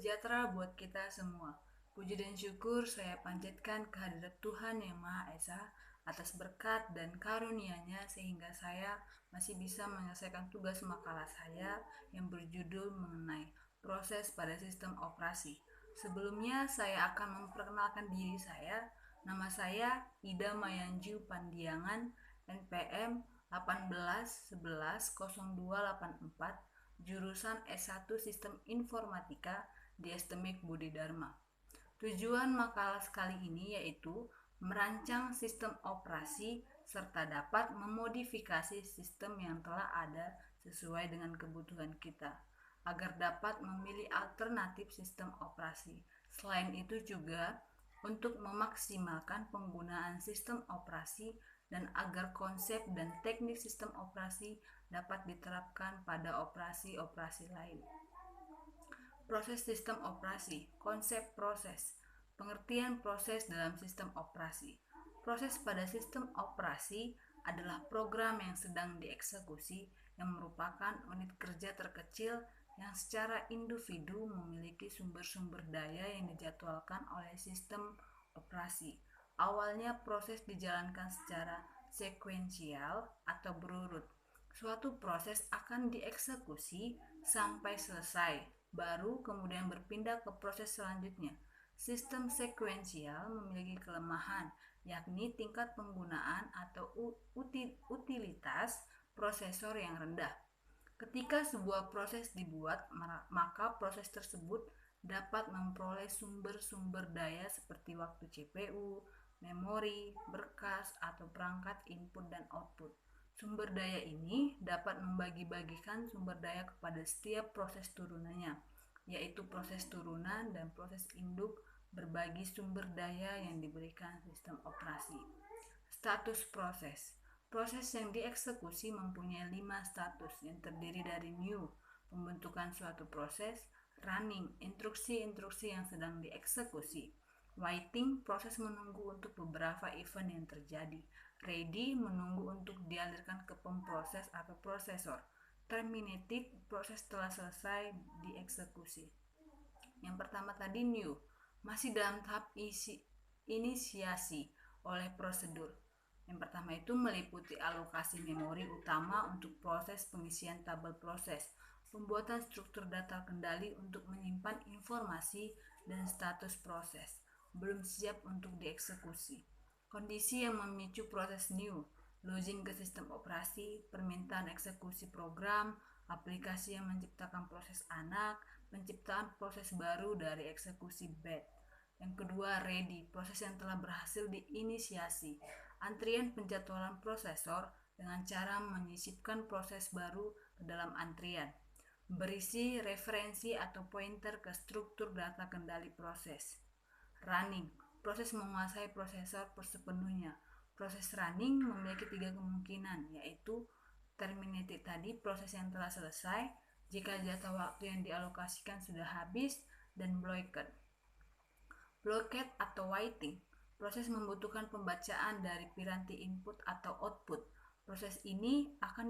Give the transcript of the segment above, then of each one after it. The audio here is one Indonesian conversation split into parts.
sejahtera buat kita semua. Puji dan syukur saya panjatkan kehadirat Tuhan Yang Maha Esa atas berkat dan karunia-Nya sehingga saya masih bisa menyelesaikan tugas makalah saya yang berjudul mengenai proses pada sistem operasi. Sebelumnya saya akan memperkenalkan diri saya. Nama saya Ida Mayanju Pandiangan, NPM 18110284, jurusan S1 Sistem Informatika di STMIK Budi Dharma. Tujuan makalah kali ini yaitu merancang sistem operasi serta dapat memodifikasi sistem yang telah ada sesuai dengan kebutuhan kita agar dapat memilih alternatif sistem operasi. Selain itu juga untuk memaksimalkan penggunaan sistem operasi dan agar konsep dan teknik sistem operasi dapat diterapkan pada operasi-operasi lain. Proses sistem operasi, konsep proses, pengertian proses dalam sistem operasi. Proses pada sistem operasi adalah program yang sedang dieksekusi yang merupakan unit kerja terkecil yang secara individu memiliki sumber-sumber daya yang dijadwalkan oleh sistem operasi. Awalnya proses dijalankan secara sekuensial atau berurut. Suatu proses akan dieksekusi sampai selesai, baru kemudian berpindah ke proses selanjutnya. Sistem sekuensial memiliki kelemahan, yakni tingkat penggunaan atau utilitas prosesor yang rendah. Ketika sebuah proses dibuat, maka proses tersebut dapat memperoleh sumber-sumber daya seperti waktu CPU, memori, berkas, atau perangkat input dan output. Sumber daya ini dapat membagi-bagikan sumber daya kepada setiap proses turunannya, yaitu proses turunan dan proses induk berbagi sumber daya yang diberikan sistem operasi. Status proses. Proses yang dieksekusi mempunyai 5 status yang terdiri dari new, pembentukan suatu proses, running, instruksi-instruksi yang sedang dieksekusi, waiting, proses menunggu untuk beberapa event yang terjadi, ready, menunggu untuk dialirkan ke pemproses atau prosesor, terminated, proses telah selesai dieksekusi. Yang pertama tadi new, masih dalam tahap inisiasi oleh prosedur. Yang pertama itu meliputi alokasi memori utama untuk proses pengisian tabel proses, pembuatan struktur data kendali untuk menyimpan informasi dan status proses, belum siap untuk dieksekusi. Kondisi yang memicu proses new, login ke sistem operasi, permintaan eksekusi program, aplikasi yang menciptakan proses anak, penciptaan proses baru dari eksekusi batch. Yang kedua, ready, proses yang telah berhasil diinisiasi, antrian penjadwalan prosesor dengan cara menyisipkan proses baru ke dalam antrian, berisi referensi atau pointer ke struktur data kendali proses. Running, proses menguasai prosesor sepenuhnya. Proses running memiliki 3 kemungkinan, yaitu terminated tadi, proses yang telah selesai jika jatah waktu yang dialokasikan sudah habis, dan blocked. Blocked atau waiting, proses membutuhkan pembacaan dari piranti input atau output. Proses ini akan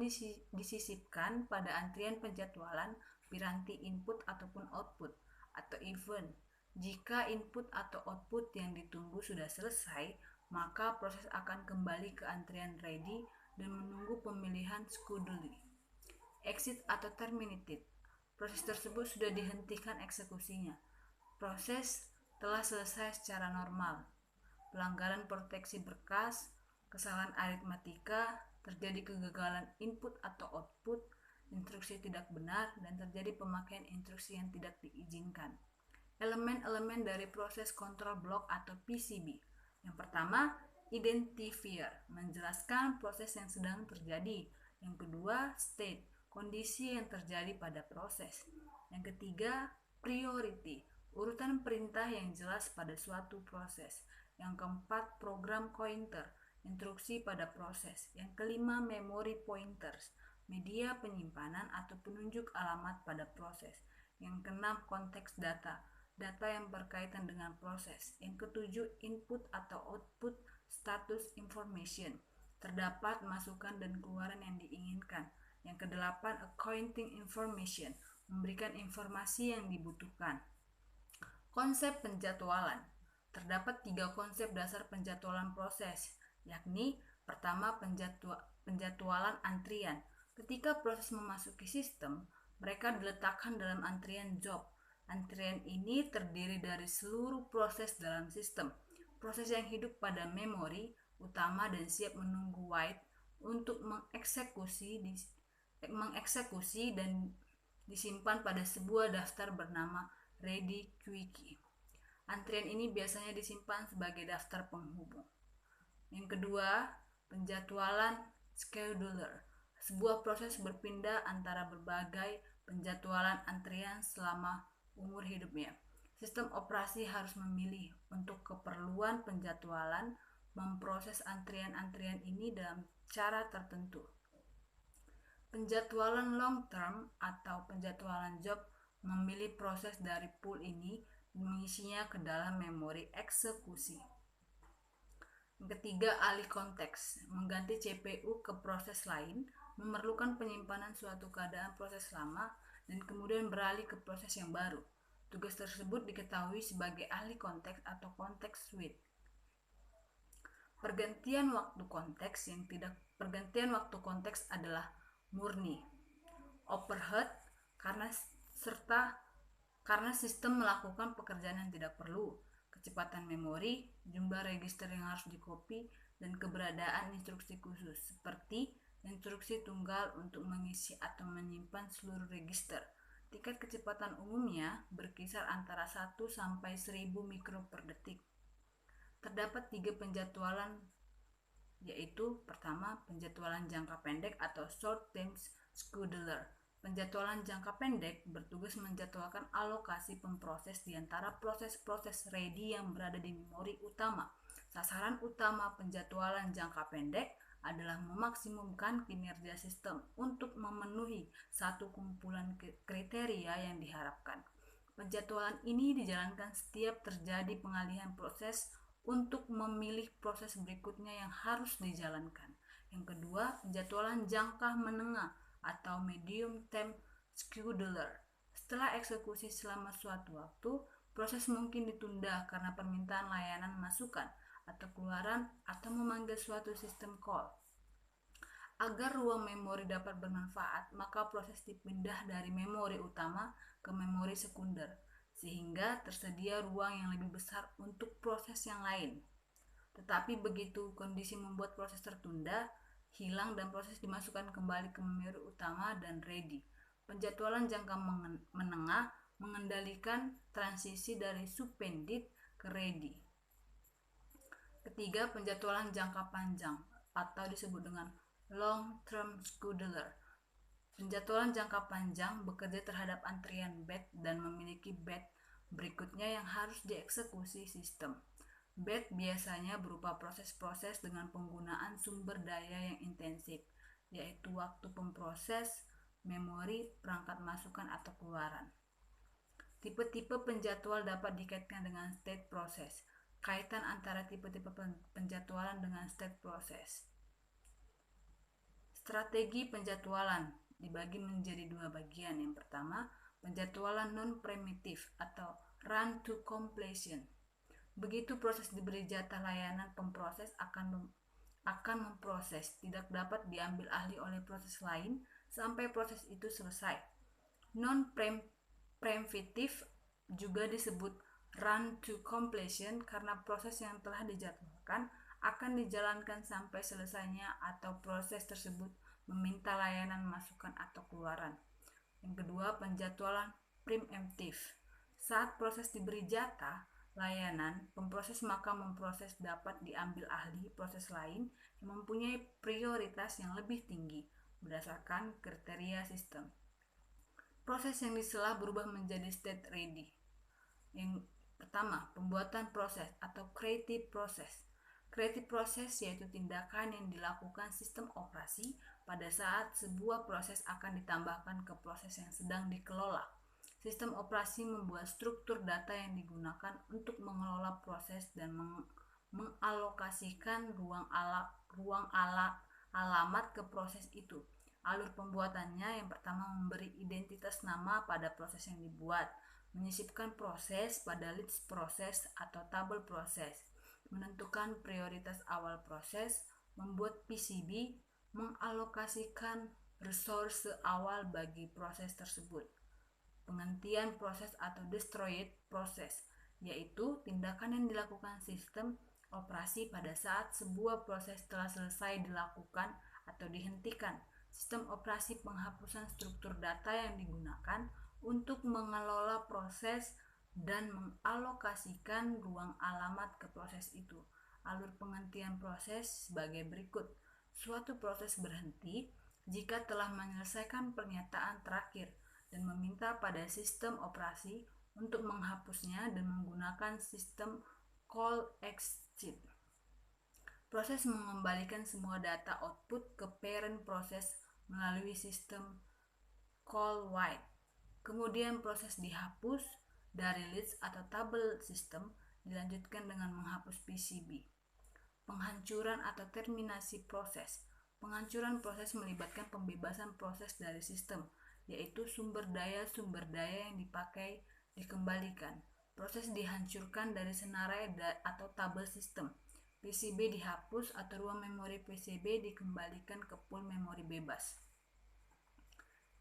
disisipkan pada antrian penjadwalan piranti input ataupun output atau event. Jika input atau output yang ditunggu sudah selesai, maka proses akan kembali ke antrian ready dan menunggu pemilihan schedule. Exit atau terminated, proses tersebut sudah dihentikan eksekusinya. Proses telah selesai secara normal. Pelanggaran proteksi berkas, kesalahan aritmatika, terjadi kegagalan input atau output, instruksi tidak benar, dan terjadi pemakaian instruksi yang tidak diizinkan. Elemen-elemen dari proses control block atau PCB. Yang pertama, identifier, menjelaskan proses yang sedang terjadi. Yang kedua, state, kondisi yang terjadi pada proses. Yang ketiga, priority, urutan perintah yang jelas pada suatu proses. Yang keempat, program pointer, instruksi pada proses. Yang kelima, memory pointers, media penyimpanan atau penunjuk alamat pada proses. Yang keenam, konteks data, data yang berkaitan dengan proses. Yang ketujuh, input atau output status information, terdapat masukan dan keluaran yang diinginkan. Yang kedelapan, accounting information, memberikan informasi yang dibutuhkan. Konsep penjadwalan. Terdapat 3 konsep dasar penjadwalan proses, yakni pertama penjadwalan antrian. Ketika proses memasuki sistem, mereka diletakkan dalam antrian job. Antrian ini terdiri dari seluruh proses dalam sistem. Proses yang hidup pada memori utama dan siap menunggu wait untuk mengeksekusi dan disimpan pada sebuah daftar bernama ready queue. Antrian ini biasanya disimpan sebagai daftar penghubung. Yang kedua, penjadwalan scheduler. Sebuah proses berpindah antara berbagai penjadwalan antrian selama umur hidupnya. Sistem operasi harus memilih untuk keperluan penjadwalan memproses antrian-antrian ini dalam cara tertentu. Penjadwalan long term atau penjadwalan job memilih proses dari pool ini dan mengisinya ke dalam memori eksekusi. Yang ketiga, alih konteks. Mengganti CPU ke proses lain memerlukan penyimpanan suatu keadaan proses lama dan kemudian beralih ke proses yang baru. Tugas tersebut diketahui sebagai alih konteks atau konteks switch. Pergantian waktu konteks adalah murni overhead karena sistem melakukan pekerjaan yang tidak perlu, kecepatan memori, jumlah register yang harus dikopi, dan keberadaan instruksi khusus seperti instruksi tunggal untuk mengisi atau menyimpan seluruh register. Tingkat kecepatan umumnya berkisar antara 1 sampai 1000 mikro per detik. Terdapat 3 penjadwalan, yaitu pertama, penjadwalan jangka pendek atau short term scheduler. Penjadwalan jangka pendek bertugas menjadwalkan alokasi pemproses di antara proses-proses ready yang berada di memori utama. Sasaran utama penjadwalan jangka pendek adalah memaksimumkan kinerja sistem untuk memenuhi satu kumpulan kriteria yang diharapkan. Penjadwalan ini dijalankan setiap terjadi pengalihan proses untuk memilih proses berikutnya yang harus dijalankan. Yang kedua, penjadwalan jangka menengah atau medium term scheduler. Setelah eksekusi selama suatu waktu, proses mungkin ditunda karena permintaan layanan masukan atau keluaran atau memanggil suatu sistem call. Agar ruang memori dapat bermanfaat, maka proses dipindah dari memori utama ke memori sekunder, sehingga tersedia ruang yang lebih besar untuk proses yang lain. Tetapi begitu kondisi membuat proses tertunda, hilang dan proses dimasukkan kembali ke memori utama dan ready. Penjadwalan jangka menengah mengendalikan transisi dari suspended ke ready. Ketiga, penjadwalan jangka panjang atau disebut dengan long term scheduler. Penjadwalan jangka panjang bekerja terhadap antrian batch dan memiliki batch berikutnya yang harus dieksekusi sistem. Batch biasanya berupa proses-proses dengan penggunaan sumber daya yang intensif, yaitu waktu pemproses, memori, perangkat masukan atau keluaran. Tipe-tipe penjadwal dapat dikaitkan dengan state proses. Kaitan antara tipe-tipe penjadwalan dengan state proses. Strategi penjadwalan dibagi menjadi 2 bagian. Yang pertama, penjadwalan non-primitif atau run to completion. Begitu proses diberi jatah layanan, pemproses akan memproses, tidak dapat diambil alih oleh proses lain sampai proses itu selesai. Non-preemptive juga disebut run to completion karena proses yang telah dijadwalkan akan dijalankan sampai selesainya atau proses tersebut meminta layanan masukan atau keluaran. Yang kedua, penjadwalan preemptive. Saat proses diberi jatah layanan, pemproses maka memproses dapat diambil alih proses lain yang mempunyai prioritas yang lebih tinggi berdasarkan kriteria sistem. Proses yang disela berubah menjadi state ready. Yang pertama, pembuatan proses atau creative process. Creative process yaitu tindakan yang dilakukan sistem operasi pada saat sebuah proses akan ditambahkan ke proses yang sedang dikelola. Sistem operasi membuat struktur data yang digunakan untuk mengelola proses dan mengalokasikan ruang alamat ke proses itu. Alur pembuatannya yang pertama memberi identitas nama pada proses yang dibuat, menyisipkan proses pada list proses atau tabel proses, menentukan prioritas awal proses, membuat PCB, mengalokasikan resource awal bagi proses tersebut. Penghentian proses atau destroyed proses, yaitu tindakan yang dilakukan sistem operasi pada saat sebuah proses telah selesai dilakukan atau dihentikan. Sistem operasi penghapusan struktur data yang digunakan untuk mengelola proses dan mengalokasikan ruang alamat ke proses itu. Alur penghentian proses sebagai berikut. Suatu proses berhenti jika telah menyelesaikan pernyataan terakhir dan meminta pada sistem operasi untuk menghapusnya dan menggunakan sistem call exit. Proses mengembalikan semua data output ke parent proses melalui sistem call write. Kemudian proses dihapus dari list atau tabel sistem, dilanjutkan dengan menghapus PCB. Penghancuran atau terminasi proses. Penghancuran proses melibatkan pembebasan proses dari sistem, yaitu sumber daya yang dipakai dikembalikan. Proses dihancurkan dari senarai atau tabel sistem. PCB dihapus atau ruang memori PCB dikembalikan ke pool memori bebas.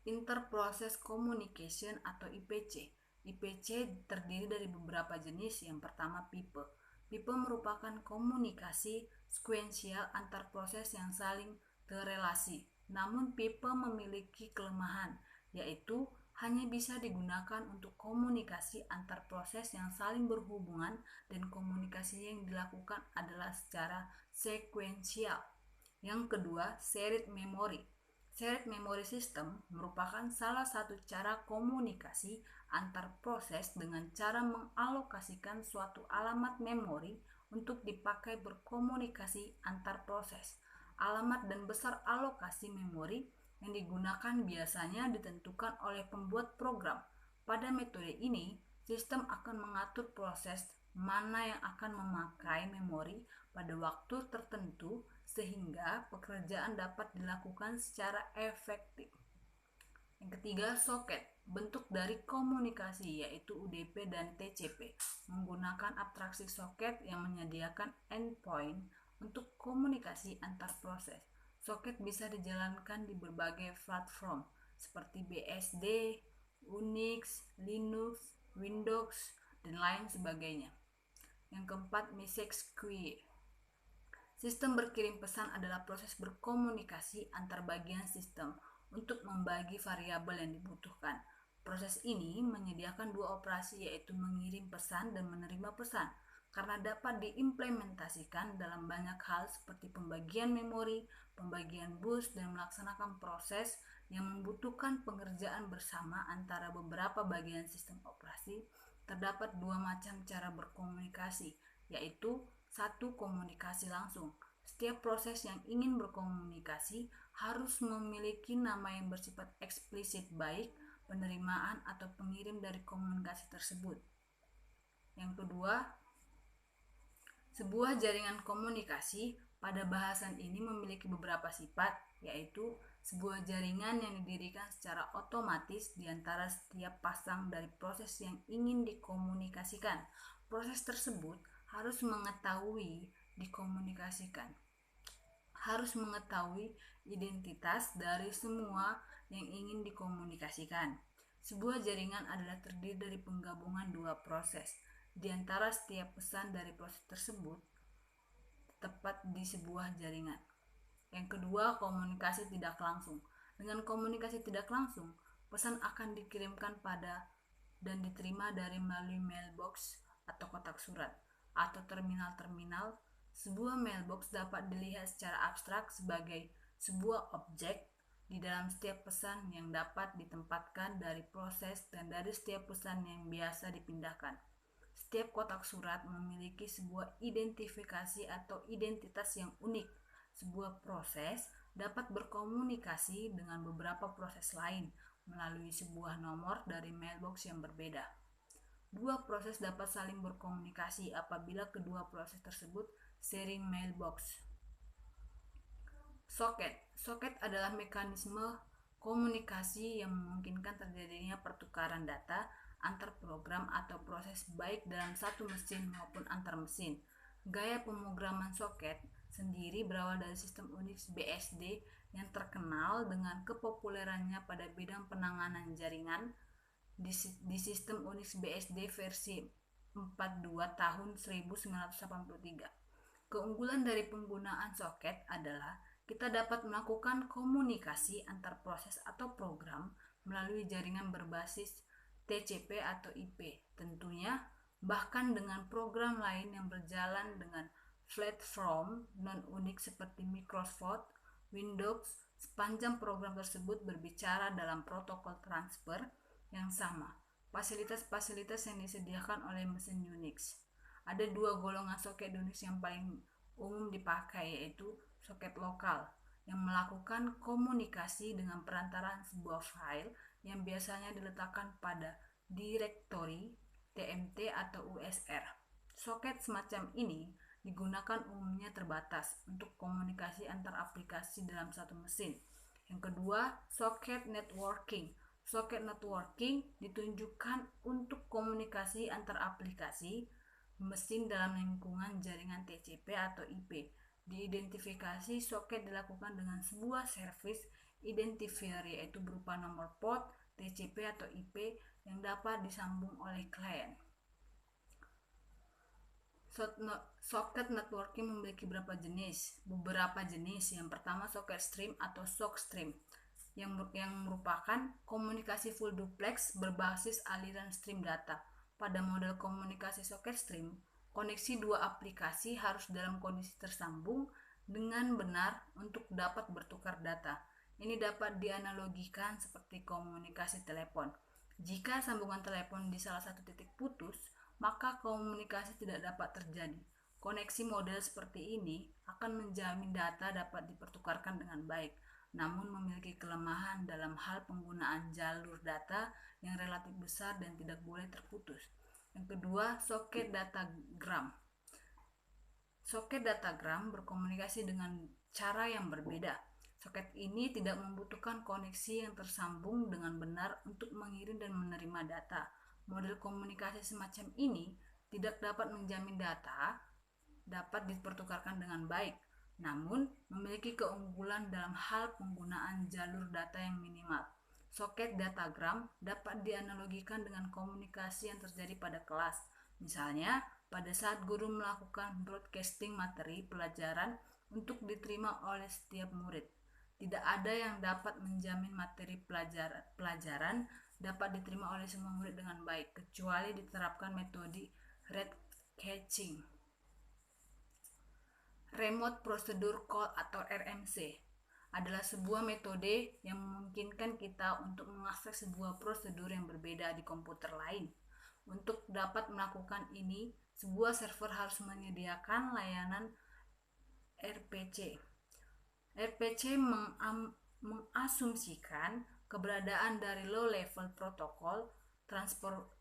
Interprocess Communication atau IPC. IPC terdiri dari beberapa jenis. Yang pertama, pipe. Pipe merupakan komunikasi sekuensial antar proses yang saling terrelasi. Namun pipe memiliki kelemahan, yaitu hanya bisa digunakan untuk komunikasi antar proses yang saling berhubungan dan komunikasi yang dilakukan adalah secara sekuensial. Yang kedua, shared memory. Shared memory system merupakan salah satu cara komunikasi antar proses dengan cara mengalokasikan suatu alamat memori untuk dipakai berkomunikasi antar proses. Alamat dan besar alokasi memori yang digunakan biasanya ditentukan oleh pembuat program. Pada metode ini, sistem akan mengatur proses mana yang akan memakai memori pada waktu tertentu sehingga pekerjaan dapat dilakukan secara efektif. Yang ketiga, soket. Bentuk dari komunikasi yaitu UDP dan TCP menggunakan abstraksi soket yang menyediakan endpoint untuk komunikasi antar proses. Soket bisa dijalankan di berbagai platform seperti BSD, Unix, Linux, Windows, dan lain sebagainya. Yang keempat, message queue. Sistem berkirim pesan adalah proses berkomunikasi antar bagian sistem untuk membagi variabel yang dibutuhkan. Proses ini menyediakan dua operasi, yaitu mengirim pesan dan menerima pesan, karena dapat diimplementasikan dalam banyak hal seperti pembagian memori, pembagian bus, dan melaksanakan proses yang membutuhkan pengerjaan bersama antara beberapa bagian sistem operasi. Terdapat dua macam cara berkomunikasi, yaitu satu, komunikasi langsung. Setiap proses yang ingin berkomunikasi harus memiliki nama yang bersifat eksplisit, baik penerimaan atau pengirim dari komunikasi tersebut. Yang kedua, sebuah jaringan komunikasi. Pada bahasan ini memiliki beberapa sifat, yaitu sebuah jaringan yang didirikan secara otomatis di antara setiap pasang dari proses yang ingin dikomunikasikan. Proses tersebut harus mengetahui identitas dari semua yang ingin dikomunikasikan. Sebuah jaringan adalah terdiri dari penggabungan dua proses. Di antara setiap pesan dari proses tersebut tepat di sebuah jaringan. Yang kedua, komunikasi tidak langsung. Dengan komunikasi tidak langsung, pesan akan dikirimkan pada dan diterima dari melalui mailbox atau kotak surat atau terminal-terminal. Sebuah mailbox dapat dilihat secara abstrak sebagai sebuah objek di dalam setiap pesan yang dapat ditempatkan dari proses dan dari setiap pesan yang biasa dipindahkan. Setiap kotak surat memiliki sebuah identifikasi atau identitas yang unik. Sebuah proses dapat berkomunikasi dengan beberapa proses lain melalui sebuah nomor dari mailbox yang berbeda. Dua proses dapat saling berkomunikasi apabila kedua proses tersebut sharing mailbox. Soket adalah mekanisme komunikasi yang memungkinkan terjadinya pertukaran data antar program atau proses baik dalam satu mesin maupun antar mesin. Gaya pemrograman soket sendiri berawal dari sistem Unix BSD yang terkenal dengan kepopulerannya pada bidang penanganan jaringan di sistem Unix BSD versi 42 tahun 1983. Keunggulan dari penggunaan soket adalah kita dapat melakukan komunikasi antar proses atau program melalui jaringan berbasis TCP atau IP. Tentunya, bahkan dengan program lain yang berjalan dengan platform non-Unix seperti Microsoft Windows, sepanjang program tersebut berbicara dalam protokol transfer yang sama. Fasilitas-fasilitas yang disediakan oleh mesin Unix. Ada dua golongan soket Unix yang paling umum dipakai, yaitu soket lokal yang melakukan komunikasi dengan perantaraan sebuah file yang biasanya diletakkan pada direktori, TMT atau USR. Soket semacam ini digunakan umumnya terbatas untuk komunikasi antar aplikasi dalam satu mesin. Yang kedua, soket networking. Soket networking ditunjukkan untuk komunikasi antar aplikasi mesin dalam lingkungan jaringan TCP atau IP. Diidentifikasi soket dilakukan dengan sebuah service identifier, yaitu berupa nomor port, TCP atau IP yang dapat disambung oleh klien. Soket networking memiliki beberapa jenis. Yang pertama, soket stream atau SOC stream yang merupakan komunikasi full duplex berbasis aliran stream data. Pada model komunikasi soket stream, koneksi dua aplikasi harus dalam kondisi tersambung dengan benar untuk dapat bertukar data. Ini dapat dianalogikan seperti komunikasi telepon. Jika sambungan telepon di salah satu titik putus, maka komunikasi tidak dapat terjadi. Koneksi model seperti ini akan menjamin data dapat dipertukarkan dengan baik, namun memiliki kelemahan dalam hal penggunaan jalur data yang relatif besar dan tidak boleh terputus. Yang kedua, soket datagram. Soket datagram berkomunikasi dengan cara yang berbeda. Soket ini tidak membutuhkan koneksi yang tersambung dengan benar untuk mengirim dan menerima data. Model komunikasi semacam ini tidak dapat menjamin data dapat dipertukarkan dengan baik, namun memiliki keunggulan dalam hal penggunaan jalur data yang minimal. Soket datagram dapat dianalogikan dengan komunikasi yang terjadi pada kelas. Misalnya, pada saat guru melakukan broadcasting materi pelajaran untuk diterima oleh setiap murid. Tidak ada yang dapat menjamin materi pelajaran dapat diterima oleh semua murid dengan baik, kecuali diterapkan metode red catching. Remote Procedure Call atau RMC adalah sebuah metode yang memungkinkan kita untuk mengakses sebuah prosedur yang berbeda di komputer lain. Untuk dapat melakukan ini, sebuah server harus menyediakan layanan RPC. RPC mengasumsikan keberadaan dari low-level protokol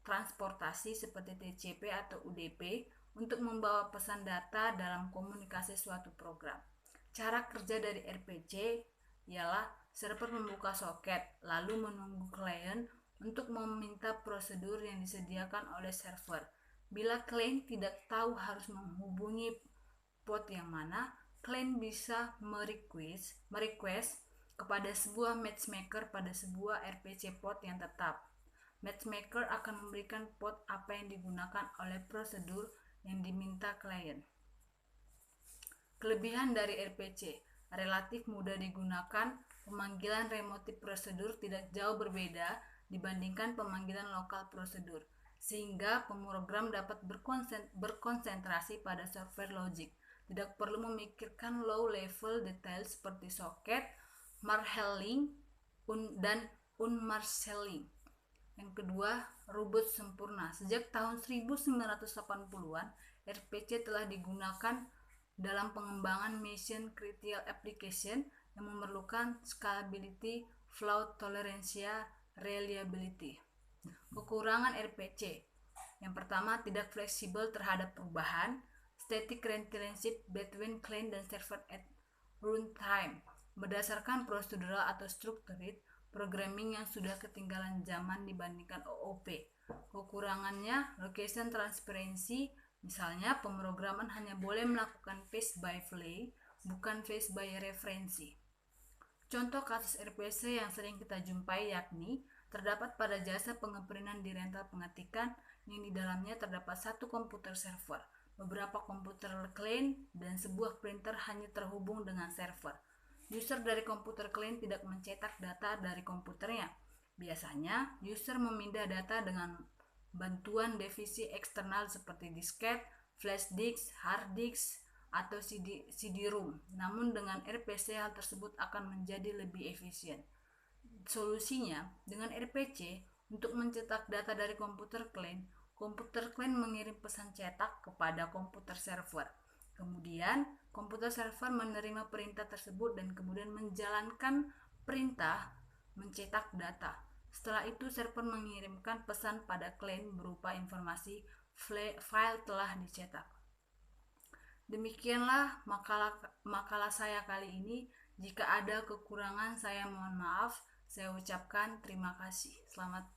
transportasi seperti TCP atau UDP untuk membawa pesan data dalam komunikasi suatu program. Cara kerja dari RPC ialah server membuka soket, lalu menunggu klien untuk meminta prosedur yang disediakan oleh server. Bila klien tidak tahu harus menghubungi port yang mana, klien bisa merequest kepada sebuah matchmaker pada sebuah RPC port yang tetap. Matchmaker akan memberikan port apa yang digunakan oleh prosedur yang diminta klien. Kelebihan dari RPC relatif mudah digunakan. Pemanggilan remote prosedur tidak jauh berbeda dibandingkan pemanggilan lokal prosedur, sehingga pemrogram dapat berkonsentrasi pada software logic. Tidak perlu memikirkan low level detail seperti soket, marshalling, dan unmarshalling. Yang kedua, robot sempurna. Sejak tahun 1980-an, RPC telah digunakan dalam pengembangan mission critical application yang memerlukan scalability, fault tolerance, reliability. Kekurangan RPC. Yang pertama, tidak fleksibel terhadap perubahan, static relationship between client dan server at runtime. Berdasarkan prosedural atau structured, programming yang sudah ketinggalan zaman dibandingkan OOP. Kekurangannya, location transparency, misalnya pemrograman hanya boleh melakukan paste by play, bukan paste by referensi. Contoh kasus RPC yang sering kita jumpai yakni terdapat pada jasa pengeprintan di rental pengetikan yang di dalamnya terdapat satu komputer server, beberapa komputer client, dan sebuah printer hanya terhubung dengan server. User dari komputer client tidak mencetak data dari komputernya. Biasanya, user memindah data dengan bantuan divisi eksternal seperti disket, flash disk, hard disk, atau CD-ROM. Namun dengan RPC hal tersebut akan menjadi lebih efisien. Solusinya, dengan RPC, untuk mencetak data dari komputer client mengirim pesan cetak kepada komputer server. Kemudian, komputer server menerima perintah tersebut dan kemudian menjalankan perintah mencetak data. Setelah itu, server mengirimkan pesan pada client berupa informasi file telah dicetak. Demikianlah makalah saya kali ini. Jika ada kekurangan, saya mohon maaf. Saya ucapkan terima kasih. Selamat